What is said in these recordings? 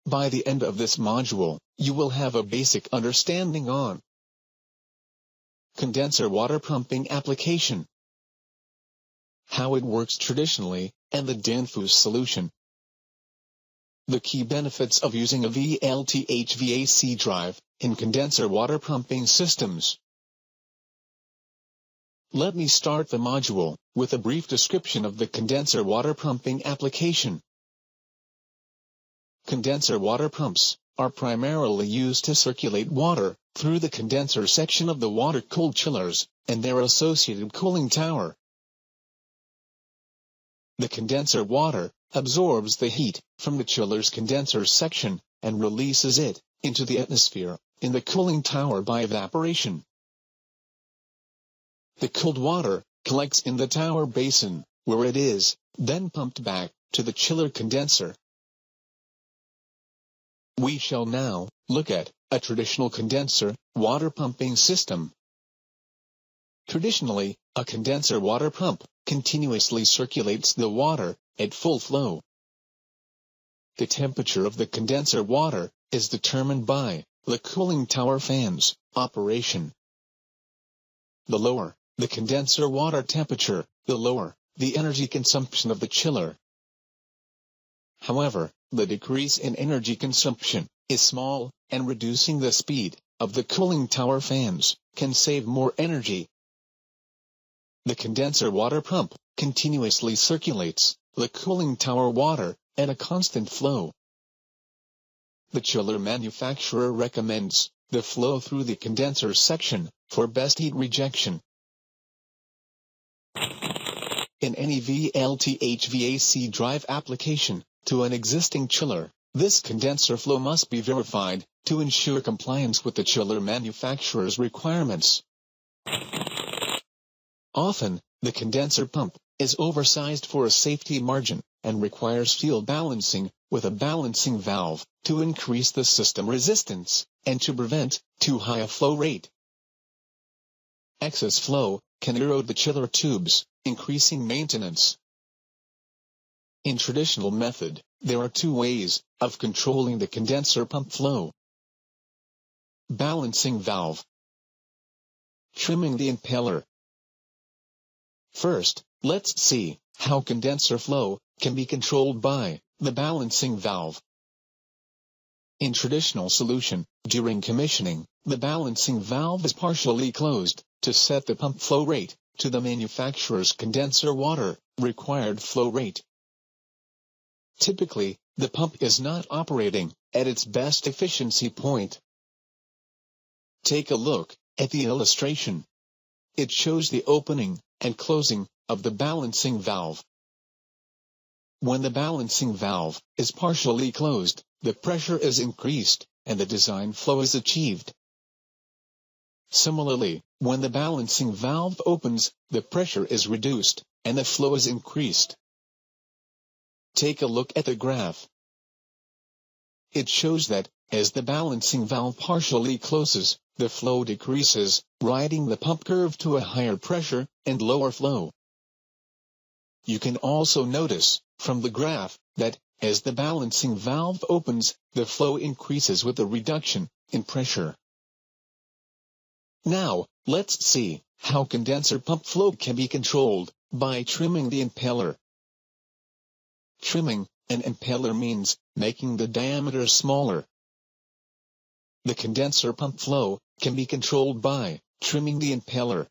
By the end of this module, you will have a basic understanding on condenser water pumping application, how it works traditionally, and the Danfoss solution. The key benefits of using a VLT/HVAC drive in condenser water pumping systems. Let me start the module with a brief description of the condenser water pumping application. Condenser water pumps are primarily used to circulate water through the condenser section of the water-cooled chillers and their associated cooling tower. The condenser water absorbs the heat from the chiller's condenser section and releases it into the atmosphere in the cooling tower by evaporation. The cooled water collects in the tower basin, where it is then pumped back to the chiller condenser. We shall now look at a traditional condenser water pumping system. Traditionally, a condenser water pump continuously circulates the water at full flow. The temperature of the condenser water is determined by the cooling tower fan's operation. The lower the condenser water temperature, the lower the energy consumption of the chiller. However, the decrease in energy consumption is small, and reducing the speed of the cooling tower fans can save more energy. The condenser water pump continuously circulates the cooling tower water at a constant flow. The chiller manufacturer recommends the flow through the condenser section for best heat rejection. In any VLT/HVAC drive application to an existing chiller, this condenser flow must be verified to ensure compliance with the chiller manufacturer's requirements. Often, the condenser pump is oversized for a safety margin and requires field balancing with a balancing valve to increase the system resistance and to prevent too high a flow rate. Excess flow can erode the chiller tubes, increasing maintenance. In traditional method, there are two ways of controlling the condenser pump flow. Balancing valve. Trimming the impeller. First, let's see how condenser flow can be controlled by the balancing valve. In traditional solution, during commissioning, the balancing valve is partially closed to set the pump flow rate to the manufacturer's condenser water required flow rate. Typically, the pump is not operating at its best efficiency point. Take a look at the illustration. It shows the opening and closing of the balancing valve. When the balancing valve is partially closed, the pressure is increased, and the design flow is achieved. Similarly, when the balancing valve opens, the pressure is reduced, and the flow is increased. Take a look at the graph. It shows that, as the balancing valve partially closes, the flow decreases, riding the pump curve to a higher pressure and lower flow. You can also notice, from the graph, that, as the balancing valve opens, the flow increases with a reduction in pressure. Now, let's see how condenser pump flow can be controlled by trimming the impeller. Trimming an impeller means making the diameter smaller. The condenser pump flow can be controlled by trimming the impeller.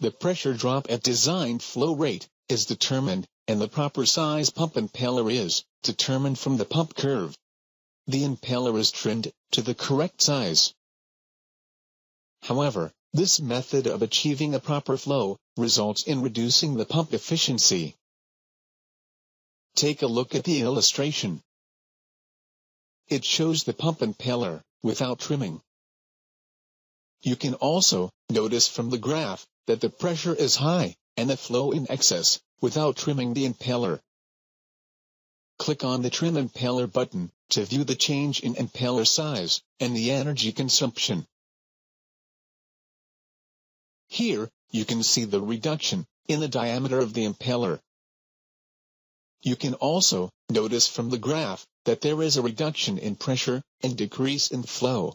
The pressure drop at designed flow rate is determined, and the proper size pump impeller is determined from the pump curve. The impeller is trimmed to the correct size. However, this method of achieving a proper flow results in reducing the pump efficiency. Take a look at the illustration. It shows the pump impeller without trimming. You can also notice from the graph that the pressure is high and the flow in excess without trimming the impeller. Click on the Trim Impeller button to view the change in impeller size and the energy consumption. Here, you can see the reduction in the diameter of the impeller. You can also notice from the graph that there is a reduction in pressure and decrease in flow.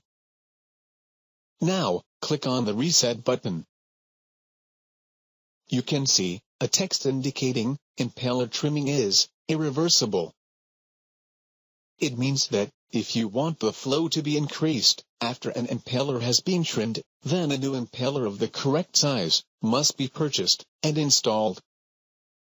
Now, click on the Reset button. You can see a text indicating impeller trimming is irreversible. It means that if you want the flow to be increased after an impeller has been trimmed, then a new impeller of the correct size must be purchased and installed.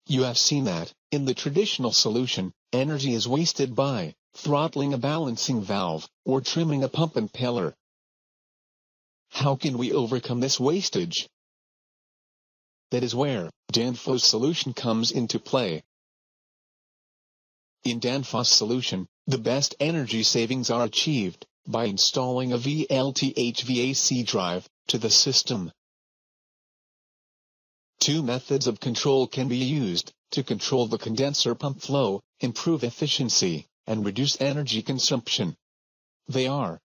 You have seen that, in the traditional solution, energy is wasted by throttling a balancing valve or trimming a pump impeller. How can we overcome this wastage? That is where Danfoss solution comes into play. In Danfoss solution, the best energy savings are achieved by installing a VLT/HVAC drive to the system. Two methods of control can be used to control the condenser pump flow, improve efficiency, and reduce energy consumption. They are: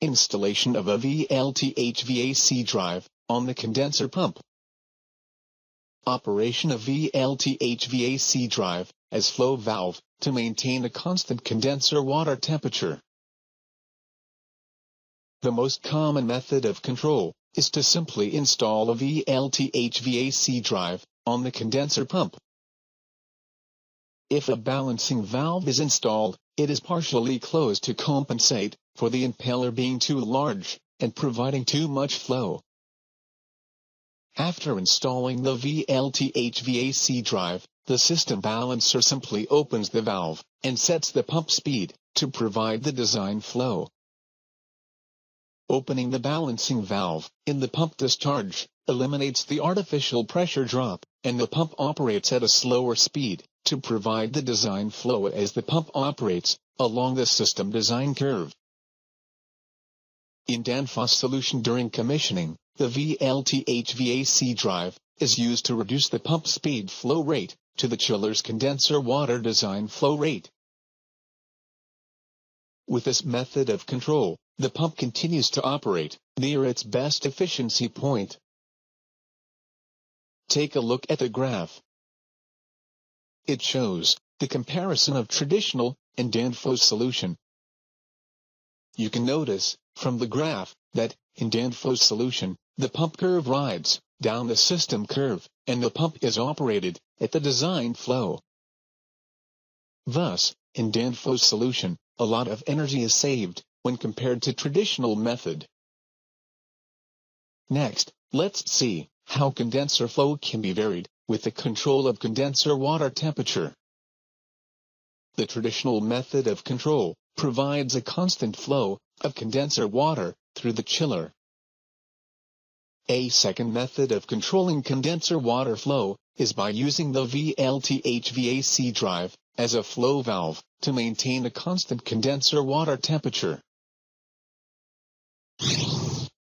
installation of a VLT/HVAC drive on the condenser pump, operation of VLT/HVAC drive as flow valve to maintain a constant condenser water temperature. The most common method of control is to simply install a VLT/HVAC drive on the condenser pump. If a balancing valve is installed, it is partially closed to compensate for the impeller being too large and providing too much flow. After installing the VLT/HVAC drive, the system balancer simply opens the valve and sets the pump speed to provide the design flow. Opening the balancing valve in the pump discharge eliminates the artificial pressure drop, and the pump operates at a slower speed to provide the design flow as the pump operates along the system design curve. In Danfoss solution during commissioning, the VLT/HVAC drive is used to reduce the pump speed flow rate to the chiller's condenser water design flow rate. With this method of control, the pump continues to operate near its best efficiency point. Take a look at the graph. It shows the comparison of traditional and Danfoss solution. You can notice from the graph that in Danfoss solution, the pump curve rides down the system curve, and the pump is operated at the design flow. Thus, in Danfoss solution, a lot of energy is saved when compared to traditional method. Next, let's see how condenser flow can be varied with the control of condenser water temperature. The traditional method of control provides a constant flow of condenser water through the chiller. A second method of controlling condenser water flow is by using the VLT/HVAC drive as a flow valve to maintain a constant condenser water temperature.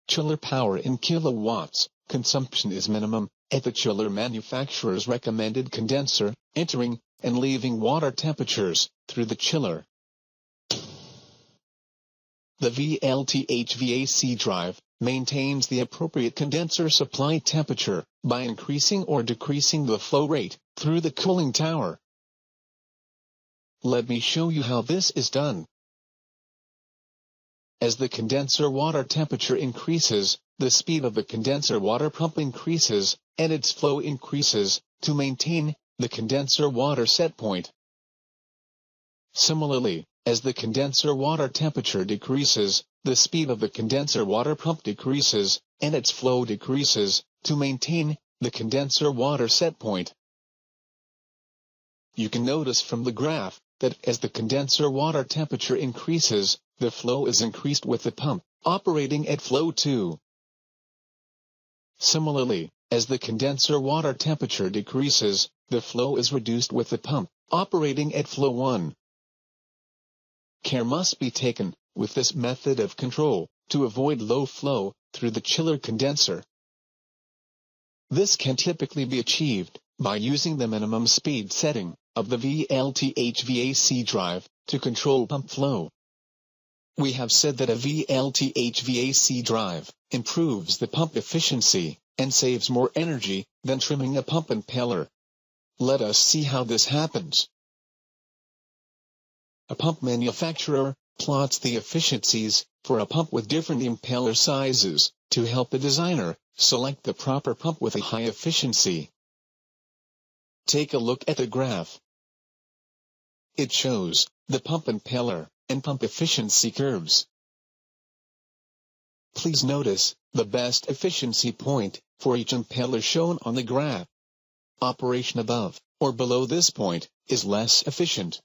Chiller power in kilowatts. Consumption is minimum at the chiller manufacturer's recommended condenser, entering and leaving water temperatures through the chiller. The VLT/HVAC drive maintains the appropriate condenser supply temperature by increasing or decreasing the flow rate through the cooling tower. Let me show you how this is done. As the condenser water temperature increases, the speed of the condenser water pump increases, and its flow increases to maintain the condenser water set point. Similarly, as the condenser water temperature decreases, the speed of the condenser water pump decreases, and its flow decreases to maintain the condenser water set point. You can notice from the graph that as the condenser water temperature increases, the flow is increased with the pump operating at flow 2. Similarly, as the condenser water temperature decreases, the flow is reduced with the pump operating at flow 1. Care must be taken with this method of control to avoid low flow through the chiller condenser. This can typically be achieved by using the minimum speed setting of the VLT/HVAC drive to control pump flow. We have said that a VLT/HVAC drive improves the pump efficiency and saves more energy than trimming a pump impeller. Let us see how this happens. A pump manufacturer plots the efficiencies for a pump with different impeller sizes to help the designer select the proper pump with a high efficiency. Take a look at the graph. It shows the pump impeller and pump efficiency curves. Please notice the best efficiency point for each impeller shown on the graph. Operation above or below this point is less efficient.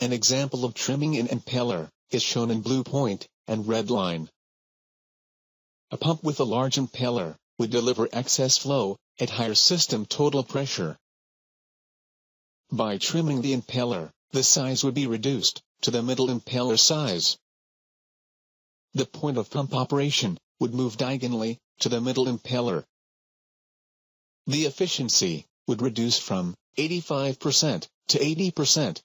An example of trimming an impeller is shown in blue point and red line. A pump with a large impeller would deliver excess flow at higher system total pressure. By trimming the impeller, the size would be reduced to the middle impeller size. The point of pump operation would move diagonally to the middle impeller. The efficiency would reduce from 85% to 80%.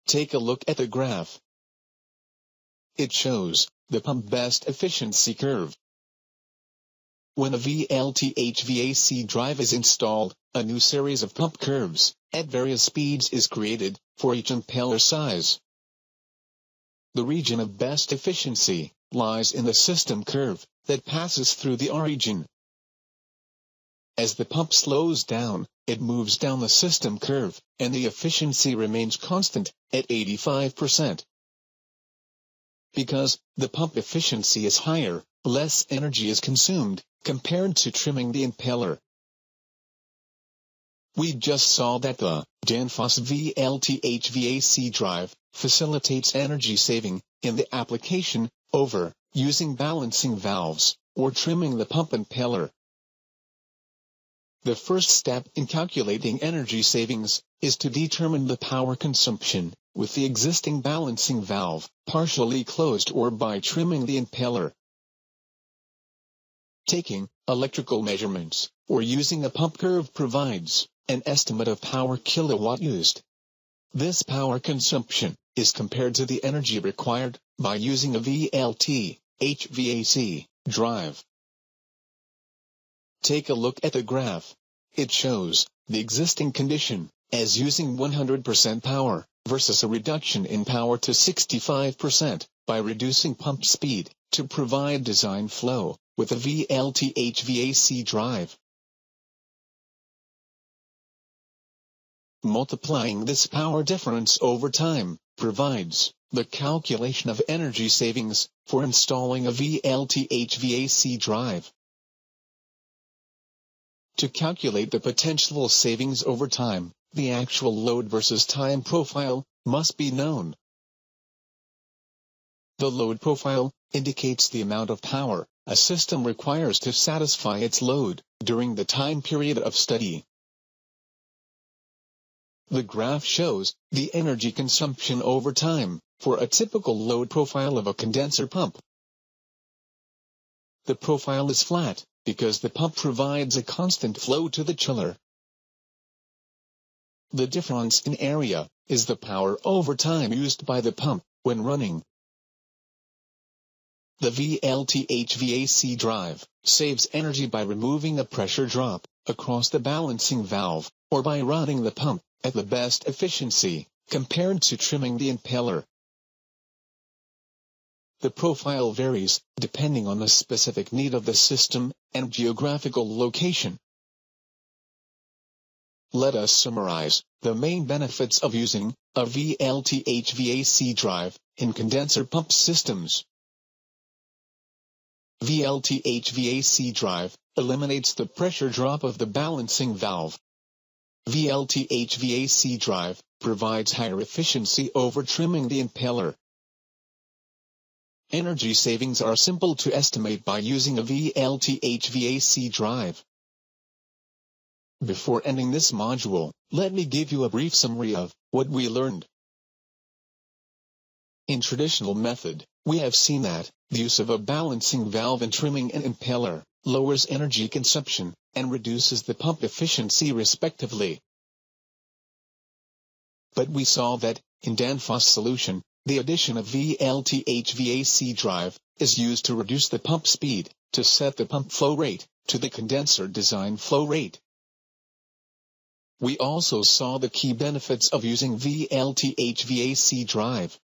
Take a look at the graph. It shows the pump best efficiency curve. When a VLT-HVAC drive is installed, a new series of pump curves at various speeds is created for each impeller size. The region of best efficiency lies in the system curve that passes through the origin. As the pump slows down, it moves down the system curve, and the efficiency remains constant at 85%. Because the pump efficiency is higher, less energy is consumed compared to trimming the impeller. We just saw that the Danfoss VLT-HVAC drive facilitates energy saving in the application over using balancing valves or trimming the pump impeller. The first step in calculating energy savings is to determine the power consumption with the existing balancing valve partially closed or by trimming the impeller. Taking electrical measurements or using a pump curve provides an estimate of power kilowatt used. This power consumption is compared to the energy required by using a VLT-HVAC drive. Take a look at the graph. It shows the existing condition as using 100% power versus a reduction in power to 65% by reducing pump speed to provide design flow with a VLT-HVAC drive. Multiplying this power difference over time provides the calculation of energy savings for installing a VLT-HVAC drive. To calculate the potential savings over time, the actual load versus time profile must be known. The load profile indicates the amount of power a system requires to satisfy its load during the time period of study. The graph shows the energy consumption over time for a typical load profile of a condenser pump. The profile is flat because the pump provides a constant flow to the chiller. The difference in area is the power over time used by the pump when running. The VLT-HVAC drive saves energy by removing a pressure drop across the balancing valve or by running the pump at the best efficiency compared to trimming the impeller. The profile varies depending on the specific need of the system and geographical location. Let us summarize the main benefits of using a VLT-HVAC drive in condenser pump systems. VLT-HVAC drive eliminates the pressure drop of the balancing valve. VLT-HVAC drive provides higher efficiency over trimming the impeller. Energy savings are simple to estimate by using a VLT-HVAC drive. Before ending this module, let me give you a brief summary of what we learned. In traditional method, we have seen that the use of a balancing valve and trimming an impeller lowers energy consumption and reduces the pump efficiency respectively. But we saw that, in Danfoss solution, the addition of VLT-HVAC drive is used to reduce the pump speed to set the pump flow rate to the condenser design flow rate. We also saw the key benefits of using VLTH VAC drive.